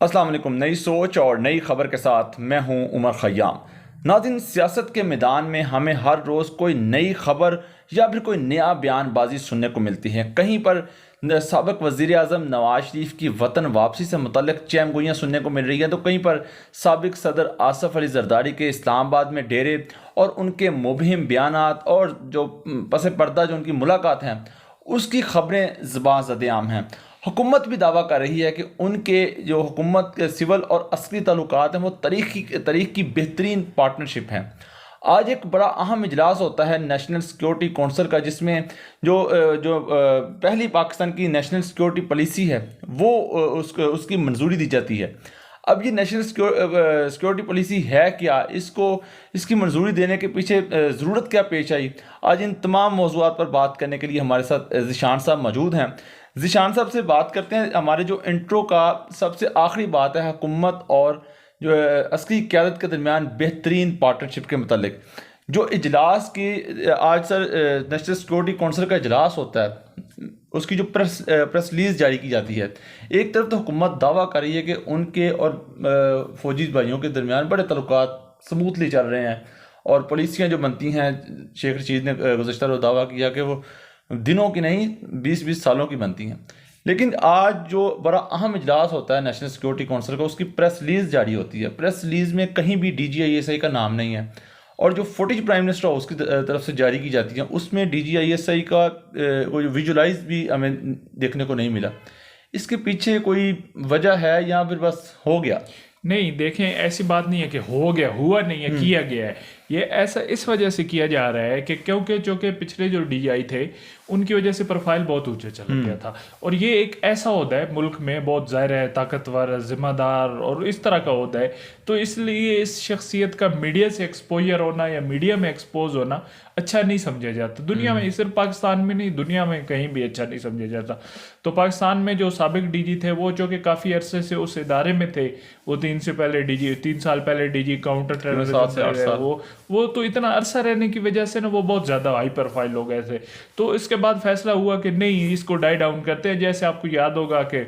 अस्सलाम वालेकुम। नई सोच और नई खबर के साथ मैं हूं उमर खयाम। नाज़रीन, सियासत के मैदान में हमें हर रोज़ कोई नई खबर या फिर कोई नया बयानबाजी सुनने को मिलती है। कहीं पर साबिक़ वज़ीर आज़म नवाज शरीफ की वतन वापसी से मुतल्लिक चैमगोइयाँ सुनने को मिल रही है, तो कहीं पर साबिक़ सदर आसफ़ अली ज़रदारी के इस्लामाबाद में डेरे और उनके मुबहिम बयानात और जो पस पर्दा जो उनकी मुलाकात हैं उसकी खबरें ज़बां ज़द-ए-आम हैं। हुकूमत भी दावा कर रही है कि उनके जो हुकूमत के सिविल और अस्करी ताल्लुकात हैं वो तारीख़ की बेहतरीन पार्टनरशिप हैं। आज एक बड़ा अहम इजलास होता है नेशनल सिक्योरिटी कौंसिल का, जिसमें पहली पाकिस्तान की नेशनल सिक्योरिटी पॉलिसी है वो उसकी मंजूरी दी जाती है। अब ये नेशनल सिक्योरिटी पॉलिसी है क्या, इसकी मंजूरी देने के पीछे ज़रूरत क्या पेश आई, आज इन तमाम मौज़ूआत पर बात करने के लिए हमारे साथ ज़ीशान साहब मौजूद हैं। ज़ीशान साहब से बात करते हैं। हमारे जो इंट्रो का सबसे आखिरी बात है हुकूमत और जो अस्करी क़यादत के दरमियान बेहतरीन पार्टनरशिप के मतलब जो इजलास की आज नेशनल सिक्योरिटी कौंसिल का इजलास होता है, उसकी जो प्रेस रिलीज़ जारी की जाती है। एक तरफ तो हुकूमत दावा कर रही है कि उनके और फ़ौजी भाइयों के दरमियान बड़े तल्लुकात स्मूथली चल रहे हैं और पॉलिसियाँ जो बनती हैं, शेख रशीद ने गुज़श्ता रोज़ दावा किया कि वो दिनों की नहीं 20-20 सालों की बनती हैं। लेकिन आज जो बड़ा अहम इजलास होता है नेशनल सिक्योरिटी कौंसिल का, उसकी प्रेस रिलीज़ जारी होती है। प्रेस रिलीज़ में कहीं भी DGISI का नाम नहीं है और जो फुटेज प्राइम मिनिस्टर हाउस की तरफ से जारी की जाती है उसमें DGISI का कोई विजुलाइज भी हमें देखने को नहीं मिला। इसके पीछे कोई वजह है या फिर बस हो गया? नहीं, देखें, ऐसी बात नहीं है कि हो गया, हुआ नहीं है, किया गया है। ये ऐसा इस वजह से किया जा रहा है कि क्योंकि जो कि पिछले जो DI थे उनकी वजह से प्रोफाइल बहुत ऊंचे चला गया था। और ये एक ऐसा ओहदा है मुल्क में, बहुत ज़ाहिर है, ताकतवर, ज़िम्मेदार और इस तरह का ओहदा है, तो इसलिए इस शख्सियत का मीडिया से एक्सपोजर होना या मीडिया में एक्सपोज होना अच्छा नहीं समझा जाता। दुनिया में, सिर्फ पाकिस्तान में नहीं, दुनिया में कहीं भी अच्छा नहीं समझा जाता। तो पाकिस्तान में जो साबिक DG थे वो जो कि काफ़ी अरसे से उस इदारे में थे, वो 3 साल पहले DG काउंटर टेररिज्म, वो तो इतना अरसा रहने की वजह से ना वो बहुत ज़्यादा हाई प्रोफाइल हो गए थे। तो इसके बाद फैसला हुआ कि नहीं, इसको डाई डाउन करते हैं। जैसे आपको याद होगा कि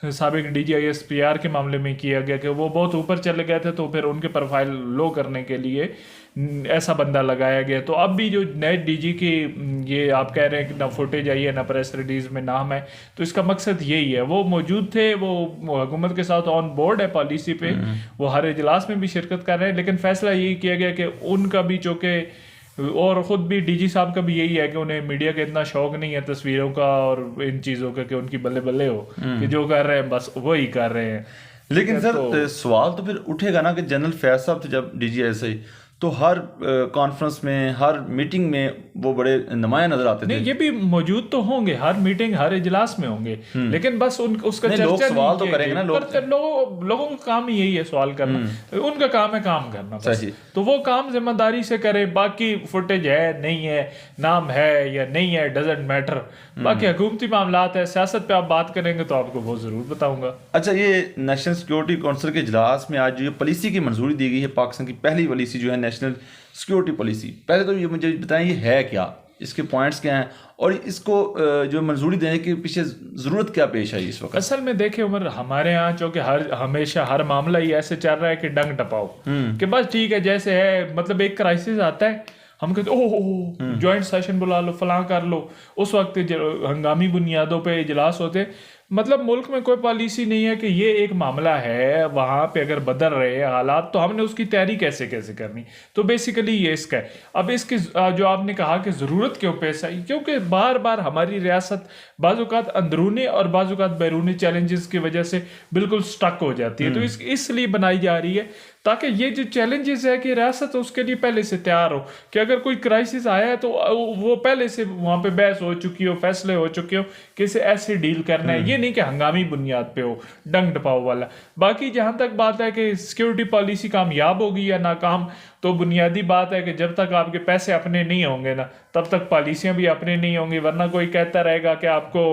साबिक DGISPR के मामले में किया गया कि वो बहुत ऊपर चले गए थे, तो फिर उनके प्रोफाइल लो करने के लिए ऐसा बंदा लगाया गया। तो अब भी जो नए DG की ये आप कह रहे हैं कि ना फुटेज आई है ना प्रेस रिलीज में नाम है, तो इसका मकसद यही है। वो मौजूद थे, वो हुकूमत के साथ ऑन बोर्ड है पॉलिसी पे, वो हर इजलास में भी शिरकत कर रहे हैं, लेकिन फैसला यही किया गया कि उनका भी जो कि, और ख़ुद भी DG साहब का भी यही है कि उन्हें मीडिया का इतना शौक नहीं है तस्वीरों का और इन चीज़ों का कि उनकी बल्ले बल्ले हो कि जो कर रहे हैं बस वही कर रहे हैं। लेकिन सर सवाल तो फिर उठेगा ना कि जनरल फैज साहब थे जब DGISI, तो हर कॉन्फ्रेंस में, हर मीटिंग में वो बड़े नुमाया नजर आते थे। नहीं, ये भी मौजूद तो होंगे, हर मीटिंग हर इजलास में होंगे, लेकिन बस उसका चर्चा लोग सवाल तो करेंगे ना, लोगों का काम ही यही है सवाल करना। उनका काम है काम करना बस। तो वो काम जिम्मेदारी से करे, बाकी फुटेज है नहीं है, नाम है या नहीं है, डजेंट मैटर। बाकी हुकूमती मामलात है, सियासत पे आप बात करेंगे तो आपको वो जरूर बताऊंगा। अच्छा, ये नेशनल सिक्योरिटी कौंसिल के इजलास में आज जो पॉलिसी की मंजूरी दी गई है, पाकिस्तान की पहली पॉलिसी जो है नेशनल सिक्योरिटी पॉलिसी, पहले तो ये मुझे बताएं ये है क्या, इसके पॉइंट्स क्या हैं और इसको जो मंजूरी देने के पीछे ज़रूरत क्या पेश आई इस वक्त? असल में देखे उमर, हमारे यहाँ चूँकि हमेशा हर मामला ही ऐसे चल रहा है कि डंग टपाओ कि बस ठीक है जैसे है, मतलब एक क्राइसिस आता है, हम कहते ओह ज्वाइंट सेशन बुला लो, फलां कर लो, उस वक्त हंगामी बुनियादों पे इजलास होते। मतलब मुल्क में कोई पॉलिसी नहीं है कि ये एक मामला है, वहाँ पे अगर बदल रहे हालात तो हमने उसकी तैयारी कैसे करनी। तो बेसिकली ये इसका है। अब इसकी जो आपने कहा कि ज़रूरत क्यों पेश आई, क्योंकि बार बार हमारी रियासत बाज़-औक़ात अंदरूनी और बाज़-औक़ात बैरूनी चैलेंजेस की वजह से बिल्कुल स्टक हो जाती है। तो इसलिए बनाई जा रही है ताकि ये जो चैलेंजेस है कि रियासत उसके लिए पहले से तैयार हो कि अगर कोई क्राइसिस आया है तो वो पहले से वहाँ पे बहस हो चुकी हो, फैसले हो चुके हो कि इसे ऐसे डील करना है। ये नहीं कि हंगामी बुनियाद पे हो, डंग टपाओ वाला। बाकी जहाँ तक बात है कि सिक्योरिटी पॉलिसी कामयाब होगी या नाकाम, तो बुनियादी बात है कि जब तक आपके पैसे अपने नहीं होंगे ना, तब तक पॉलिसियाँ भी अपने नहीं होंगी। वरना कोई कहता रहेगा कि आपको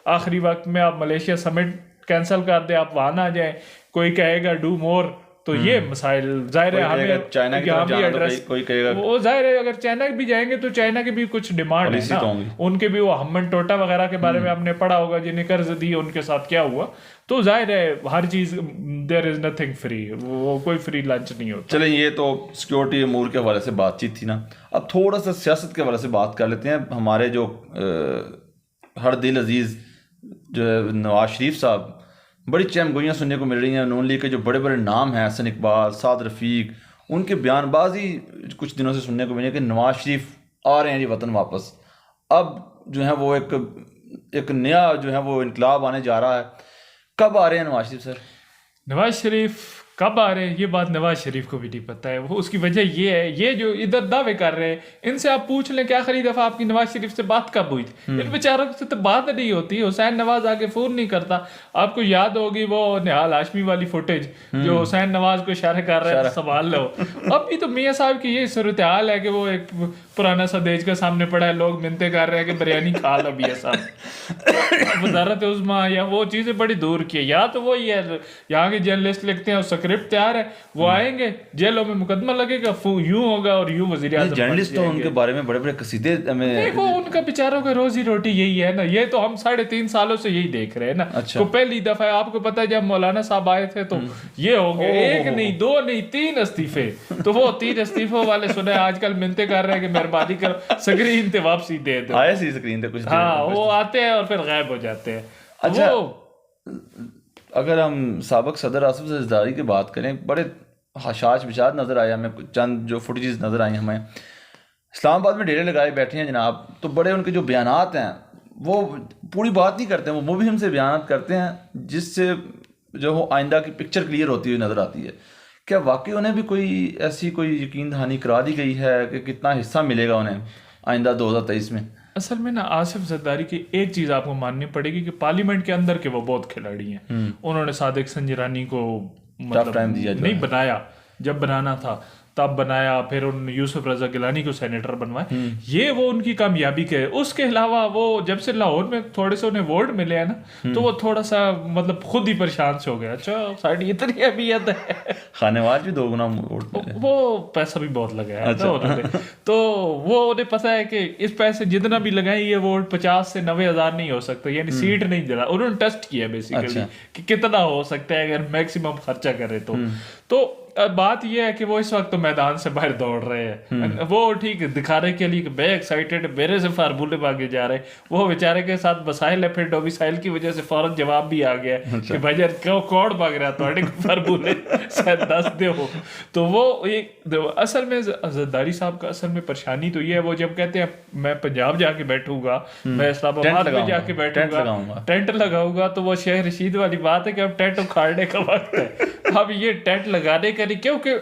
आखिरी वक्त में आप मलेशिया समिट कैंसिल कर दे, आप वहाँ ना जाएँ, कोई कहेगा डू मोर, तो ये मसाइल जाहिर है हमें चाइना की यहाँ तरफ भी जाना तो एड्रेस कोई कहेगा वो जाहिर है अगर चाइना भी जाएंगे तो चाइना की भी कुछ डिमांड है ना, उनके भी वो हमन टोटा वगैरह के बारे में आपने पढ़ा होगा जिन्हें कर्ज दिए उनके साथ क्या हुआ। तो जाहिर है हर चीज देयर इज नथिंग फ्री, वो कोई फ्री लंच नहीं होता। चलें ये तो सिक्योरिटी अमूर के हवाले से बातचीत थी ना, अब थोड़ा सा सियासत के हवाले से बात कर लेते हैं। हमारे जो हर दिल अजीज़ जो है नवाज शरीफ साहब, बड़ी चहमगोइयाँ सुनने को मिल रही हैं। नून लीग के जो बड़े बड़े नाम हैं, हसन इकबाल, साद रफ़ीक, उनके बयानबाजी कुछ दिनों से सुनने को मिली कि नवाज शरीफ आ रहे हैं जी वतन वापस। अब जो है वो एक नया जो है वो इनकलाब आने जा रहा है। कब आ रहे हैं नवाज शरीफ सर? नवाज शरीफ कब आ रहे हैं ये बात नवाज शरीफ को भी नहीं पता है। वो उसकी वजह ये है, ये जो इधर दावे कर रहे हैं इनसे आप पूछ लें कि आखिरी दफा आपकी नवाज शरीफ से बात कब हुई थी। इन बेचारों से तो बात नहीं होती। हुसैन नवाज आके फोन नहीं करता। आपको याद होगी वो निहाल हाशमी वाली फुटेज जो हुसैन नवाज को इशारा कर रहे हैं संभाल लो। अभी तो मियाँ साहब की ये सूरत हाल है कि वो एक पुराना सा देश के सामने पड़ा है, लोग मिन्नतें कर रहे हैं कि बिरयानी खा लो मियाँ साहब। वजारत उस्मा या वो चीजें बड़ी दूर की है। या तो वो ये यहाँ के जर्नलिस्ट लिखते हैं स्क्रिप्ट तैयार है, वो आएंगे जेलों में मुकदमा लगेगा, यूं होगा और यूं वजीर आज़म। जर्नलिस्ट तो उनके बारे में बड़े बड़े कसीदे देखो उनका बेचारों का रोजी रोटी यही है ना। ये तो हम 3.5 सालों से यही देख रहे हैं ना। अच्छा। तो पहली दफा आपको पता है जब मौलाना साहब आए थे तो ये हो गए, एक नहीं दो नहीं 3 इस्तीफे। तो वो 3 इस्तीफों वाले सुने आजकल मिन्नतें कर रहे हैं कि मेहरबानी कर स्क्रीन पे वापसी दे दो। आए सी स्क्रीन पे कुछ हाँ वो आते हैं और फिर गायब हो जाते हैं। अच्छा, अगर हम साबिक सदर आसिफ ज़रदारी की बात करें, बड़े हशाश बिशात नज़र आए हमें, चंद जो फुटेजेस नज़र आई हमें। इस्लामाबाद में डेरे लगाए बैठे हैं जनाब, तो बड़े उनके जो बयानात हैं वो पूरी बात नहीं करते हैं, वो मुबहिम से बयानात करते हैं जिससे जो हो आइंदा की पिक्चर क्लियर होती हुई नज़र आती है। क्या वाकई उन्हें भी कोई ऐसी कोई यकीन दहानी करा दी गई है कि कितना हिस्सा मिलेगा उन्हें आइंदा 2023 में? असल में ना आसिफ जरदारी की एक चीज़ आपको माननी पड़ेगी कि पार्लियामेंट के अंदर के वो बहुत खिलाड़ी हैं। उन्होंने सादिक संजरानी को मतलब टाइम दिया नहीं बनाया, जब बनाना था तब बनाया, फिर उन्होंने यूसुफ रजा गिलानी को सेनेटर बनवाया। ये वो उनकी कामयाबी के। उसके अलावा वो जब से लाहौर में थोड़े से उन्हें वोट मिले हैं ना तो वो थोड़ा सा मतलब खुद ही परेशान से हो गया। अच्छा साइड इतनी अहमियत है, खानेवाल भी 2 गुना वोट मिले, वो पैसा भी बहुत लगाया है ना उन्होंने। तो वो उन्हें पता है कि इस पैसे जितना भी लगाए ये वोट 50 से 90 हज़ार नहीं हो सकता, यानी सीट नहीं दिला। उन्होंने टेस्ट किया बेसिकली कि कितना हो सकता है अगर मैक्सिमम खर्चा करे तो बात यह है कि वो इस वक्त तो मैदान से बाहर दौड़ रहे हैं। वो ठीक दिखाने के लिए मैं एक्साइटेड मेरे से फार्मूले मांगे जा रहे हैं। वो बेचारे के साथ मसाइल है, फिर डोमिसाइल की वजह से फौरन जवाब भी आ गया कि भाई यार क्यों कौन मांग रहा तो फार्मूले शायद 10 दे हो। तो वो एक असल में जरदारी साहब का असल में परेशानी तो ये है, वो जब कहते हैं मैं पंजाब जाके बैठूंगा, मैं इस्लामाबाद में जाके बैठूंगा, टेंट लगाऊंगा, तो वो शेख रशीद वाली बात है कि अब टेंट उखाड़ने का वक्त है। अब ये टेंट लगाने का नहीं, क्योंकि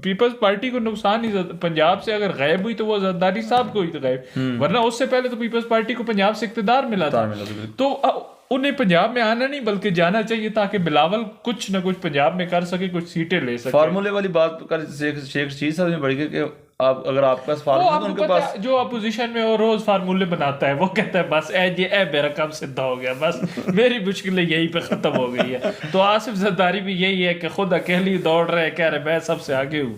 पीपल्स पार्टी को नुकसान ही पंजाब से अगर गायब हुई तो वो जरदारी साहब को ही तो गायब, वरना उससे पहले तो पीपल्स पार्टी को पंजाब से इख्तियार मिला था। तो उन्हें पंजाब में आना नहीं बल्कि जाना चाहिए ताकि बिलावल कुछ ना कुछ पंजाब में कर सके, कुछ सीटें ले सके। फार्मूले वाली बात कर शेख रशीद साहब ने बड़ी कि आप अगर आपके पास फार्मूला तो उनके पास जो अपोजिशन में वो रोज फार्मूले बनाता है, वो कहता है बस ए मेरा काम सिद्ध हो गया, बस मेरी मुश्किलें यही पे खत्म हो गई है। तो आसिफ जरदारी भी यही है कि खुद अकेली दौड़ रहे, कह रहे मैं सबसे आगे हूँ।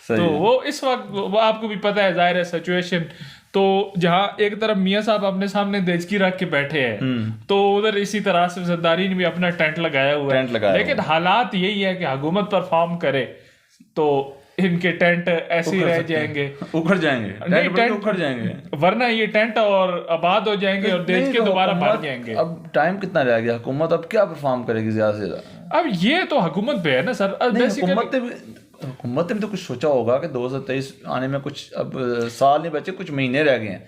तो वो इस वक्त आपको भी पता है जाहिर है सिचुएशन, तो जहाँ एक तरफ मियाँ साहब अपने सामने देजकी रख के बैठे हैं तो उधर इसी तरह आसिफ जरदारी ने भी अपना टेंट लगाया हुआ है। लेकिन हालात यही है कि हुकूमत परफॉर्म करे तो इनके टेंट ऐसे ही रह जाएंगे, उखड़ जाएंगे, नहीं टेंट उखड़ जाएंगे, वरना ये टेंट और आबाद हो जाएंगे और देश के दोबारा भर जाएंगे। अब टाइम कितना रह गया, हुकूमत अब क्या परफॉर्म करेगी ज्यादा से ज्यादा? अब ये तो हुकूमत पे है ना सर। हुकूमत ने तो कुछ सोचा होगा कि 2023 आने में कुछ अब साल नहीं बचे, कुछ महीने रह गए हैं,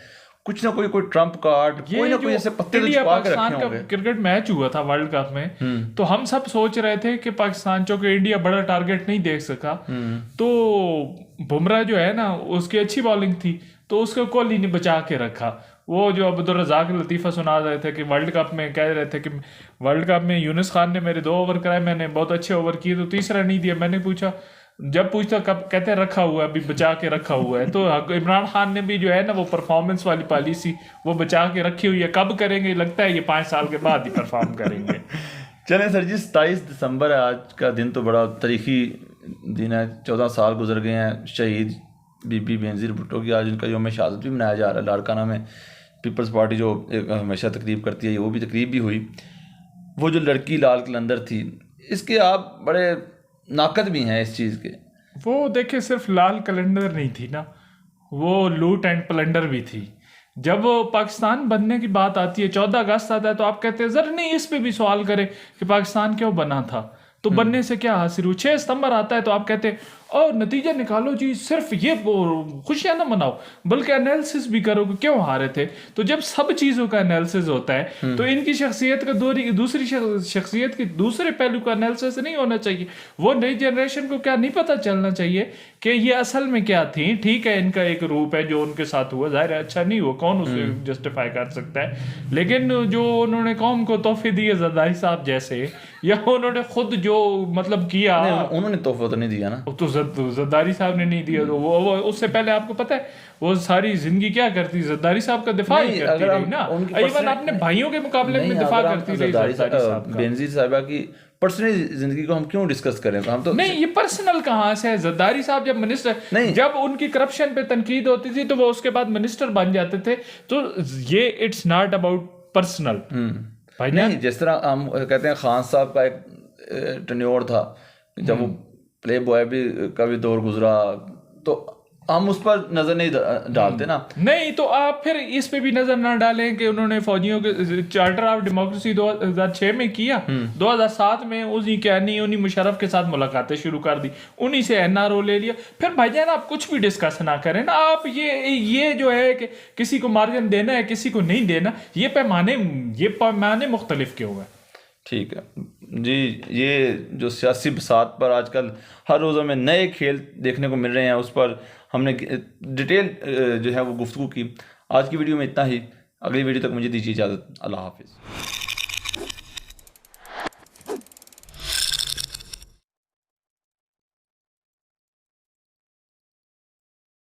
कुछ ना कोई ट्रम्प कार्ड, कोई ना कोई ऐसे पत्ते तो छुपा के रखे होंगे। क्रिकेट मैच हुआ था वर्ल्ड कप में, तो हम सब सोच रहे थे कि पाकिस्तान चूंकि इंडिया बड़ा टारगेट नहीं देख सका, तो बुमराह जो है ना उसकी अच्छी बॉलिंग थी तो उसको कोहली ने बचा के रखा। वो जो अब्दुल रज़ाक लतीफ़ा सुना रहे थे कि वर्ल्ड कप में कह रहे थे कि वर्ल्ड कप में यूनुस खान ने मेरे 2 ओवर कराए, मैंने बहुत अच्छे ओवर किए तो तीसरा नहीं दिया। मैंने पूछा, जब पूछता कब, कहते रखा हुआ है, अभी बचा के रखा हुआ है। तो इमरान खान ने भी जो है ना वो परफॉर्मेंस वाली पॉलिसी वो बचा के रखी हुई है। कब करेंगे? लगता है ये 5 साल के बाद ही परफॉर्म करेंगे। चलें सर जी, 27 दिसंबर है आज का दिन, तो बड़ा तारीखी दिन है। 14 साल गुजर गए हैं शहीद बीबी बेनज़ीर भुट्टो की। आज उनका यौम शहादत भी मनाया जा रहा है। लाड़काना में पीपल्स पार्टी जो हमेशा तकरीब करती है, वो भी तकरीब भी हुई। वो जो लड़की लाल कलंदर थी, इसके आप बड़े नाकद भी हैं इस चीज़ के। वो देखिए सिर्फ लाल कैलेंडर नहीं थी ना, वो लूट एंड प्लंडर भी थी। जब वो पाकिस्तान बनने की बात आती है, 14 अगस्त आता है, तो आप कहते हैं जरा नहीं इस पे भी सवाल करें कि पाकिस्तान क्यों बना था, तो बनने से क्या हासिल हुआ। 6 सितंबर आता है तो आप कहते हैं और नतीजा निकालो जी, सिर्फ ये खुशियां ना मनाओ बल्कि एनालिसिस भी करो कि क्यों हारे थे। तो जब सब चीज़ों का एनालिसिस होता है तो इनकी शख्सियत का दूसरी शख्सियत के दूसरे पहलू का एनालिसिस नहीं होना चाहिए। वो नई जनरेशन को क्या नहीं पता चलना चाहिए कि ये असल में क्या थी। ठीक है, इनका एक रूप है जो उनके साथ हुआ, जाहिर है अच्छा नहीं हुआ, कौन उसे जस्टिफाई कर सकता है, लेकिन जो उन्होंने कौम को तोहफे दिए जरदारी साहब जैसे, या उन्होंने खुद जो मतलब किया, उन्होंने तोहफा तो नहीं दिया ना, तो जरदारी साहब ने नहीं दिया। तो वो उससे पहले आपको पता है वो सारी जिंदगी क्या करती, जरदारी साहब का दिफा ही करती रही ना, इवन अपने भाइयों के मुकाबले में दिफा करती रही जरदारी साहब का। बेनज़ीर साहिबा की पर्सनल जिंदगी को हम क्यों डिस्कस करें? हम तो नहीं, ये पर्सनल कहाँ से है। जरदारी साहब जब मिनिस्टर, जब उनकी करप्शन पे तनकीद होती थी तो वो उसके बाद मिनिस्टर बन जाते थे। तो ये इट्स नॉट अबाउट पर्सनल भाई। नहीं, जिस तरह हम कहते हैं खान साहब का एक टेन्योर था, जब वो प्ले बॉय भी का भी दौर गुजरा, तो हम उस पर नजर नहीं डालते ना। नहीं, तो आप फिर इस पे भी नजर ना डालें कि उन्होंने फौजियों के चार्टर ऑफ डेमोक्रेसी 2006 में किया, 2007 में उन्हीं मुशर्रफ के साथ मुलाकातें शुरू कर दी, उन्हीं से एनआरओ ले लिया। फिर भाईजान आप कुछ भी डिस्कस ना करें ना, आप ये जो है कि किसी को मार्जिन देना है किसी को नहीं देना, ये पैमाने मुख्तलिफ क्यों है। ठीक है जी, ये जो सियासी बसात पर आजकल हर रोज़ हमें नए खेल देखने को मिल रहे हैं, उस पर हमने डिटेल जो है वो गुफ्तगू की। आज की वीडियो में इतना ही। अगली वीडियो तक मुझे दीजिए इजाज़त। अल्लाह हाफिज़।